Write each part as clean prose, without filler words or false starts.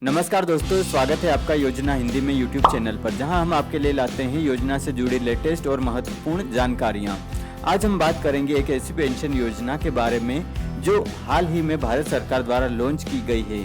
नमस्कार दोस्तों, स्वागत है आपका योजना हिंदी में यूट्यूब चैनल पर, जहां हम आपके लिए लाते हैं योजना से जुड़ी लेटेस्ट और महत्वपूर्ण जानकारियां। आज हम बात करेंगे एक ऐसी पेंशन योजना के बारे में जो हाल ही में भारत सरकार द्वारा लॉन्च की गई है।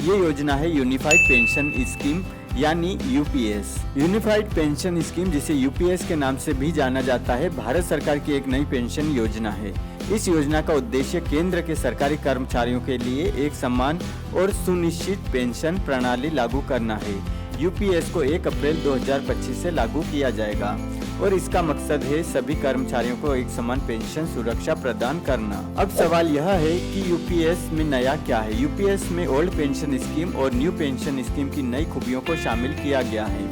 ये योजना है यूनिफाइड पेंशन स्कीम यानी यूपीएस। यूनिफाइड पेंशन स्कीम, जिसे यूपीएस के नाम से भी जाना जाता है, भारत सरकार की एक नई पेंशन योजना है। इस योजना का उद्देश्य केंद्र के सरकारी कर्मचारियों के लिए एक समान और सुनिश्चित पेंशन प्रणाली लागू करना है। यूपीएस को 1 अप्रैल 2025 से लागू किया जाएगा और इसका मकसद है सभी कर्मचारियों को एक समान पेंशन सुरक्षा प्रदान करना। अब सवाल यह है कि यूपीएस में नया क्या है। यूपीएस में ओल्ड पेंशन स्कीम और न्यू पेंशन स्कीम की नई खूबियों को शामिल किया गया है।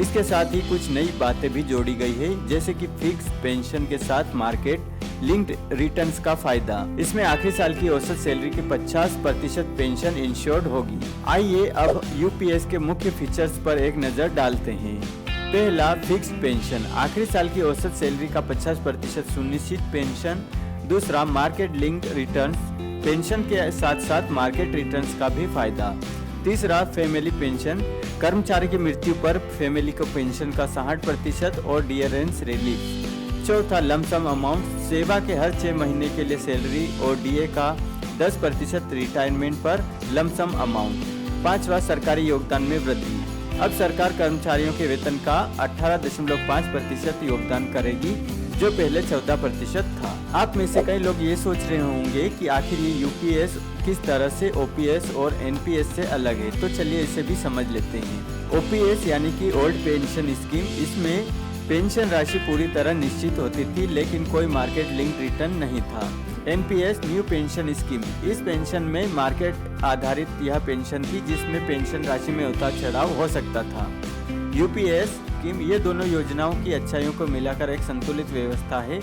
इसके साथ ही कुछ नई बातें भी जोड़ी गई है, जैसे कि फिक्स पेंशन के साथ मार्केट लिंक्ड रिटर्न्स का फायदा। इसमें आखिरी साल की औसत सैलरी की 50% पेंशन इंश्योर्ड होगी। आइए अब यूपीएस के मुख्य फीचर्स पर एक नजर डालते हैं। पहला, फिक्स्ड पेंशन, आखिरी साल की औसत सैलरी का 50% सुनिश्चित पेंशन। दूसरा, मार्केट लिंक्ड रिटर्न्स, पेंशन के साथ साथ मार्केट रिटर्न्स का भी फायदा। तीसरा, फैमिली पेंशन, कर्मचारी की मृत्यु पर फैमिली को पेंशन का 60% और डियरेंस रिलीफ। चौथा, लमसम अमाउंट, सेवा के हर 6 महीने के लिए सैलरी और डीए का 10% रिटायरमेंट पर लमसम अमाउंट। पांचवा, सरकारी योगदान में वृद्धि, अब सरकार कर्मचारियों के वेतन का 18.5% योगदान करेगी, जो पहले 14% था। आप में से कई लोग ये सोच रहे होंगे कि आखिर ये यूपीएस किस तरह से ओपीएस और एनपीएस से अलग है, तो चलिए इसे भी समझ लेते हैं। ओपीएस यानी कि ओल्ड पेंशन स्कीम, इसमें पेंशन राशि पूरी तरह निश्चित होती थी, लेकिन कोई मार्केट लिंक रिटर्न नहीं था। एनपीएस, न्यू पेंशन स्कीम, इस पेंशन में मार्केट आधारित यह पेंशन थी, जिसमें पेंशन राशि में उतार चढ़ाव हो सकता था। यूपीएस स्कीम, ये दोनों योजनाओं की अच्छाइयों को मिलाकर एक संतुलित व्यवस्था है,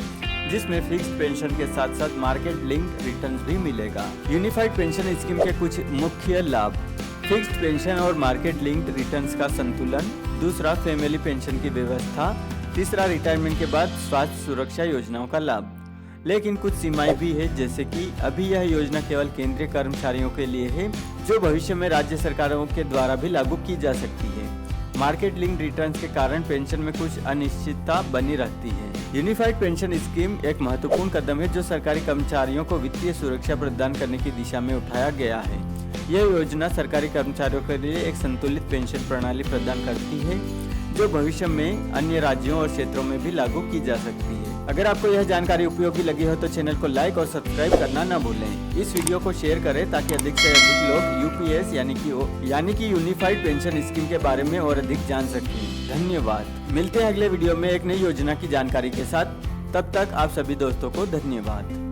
जिसमें फिक्स्ड पेंशन के साथ साथ मार्केट लिंक रिटर्न भी मिलेगा। यूनिफाइड पेंशन स्कीम के कुछ मुख्य लाभ: फिक्स्ड पेंशन और मार्केट लिंक्ड रिटर्न्स का संतुलन। दूसरा, फैमिली पेंशन की व्यवस्था। तीसरा, रिटायरमेंट के बाद स्वास्थ्य सुरक्षा योजनाओं का लाभ। लेकिन कुछ सीमाएं भी है, जैसे कि अभी यह योजना केवल केंद्रीय कर्मचारियों के लिए है, जो भविष्य में राज्य सरकारों के द्वारा भी लागू की जा सकती है। मार्केट लिंक रिटर्न्स के कारण पेंशन में कुछ अनिश्चितता बनी रहती है। यूनिफाइड पेंशन स्कीम एक महत्वपूर्ण कदम है, जो सरकारी कर्मचारियों को वित्तीय सुरक्षा प्रदान करने की दिशा में उठाया गया है। यह योजना सरकारी कर्मचारियों के लिए एक संतुलित पेंशन प्रणाली प्रदान करती है, जो भविष्य में अन्य राज्यों और क्षेत्रों में भी लागू की जा सकती है। अगर आपको यह जानकारी उपयोगी लगी हो तो चैनल को लाइक और सब्सक्राइब करना न भूलें। इस वीडियो को शेयर करें ताकि अधिक से अधिक लोग यूपीएस यानी कि यूनिफाइड पेंशन स्कीम के बारे में और अधिक जान सकें। धन्यवाद। मिलते हैं अगले वीडियो में एक नई योजना की जानकारी के साथ। तब तक आप सभी दोस्तों को धन्यवाद।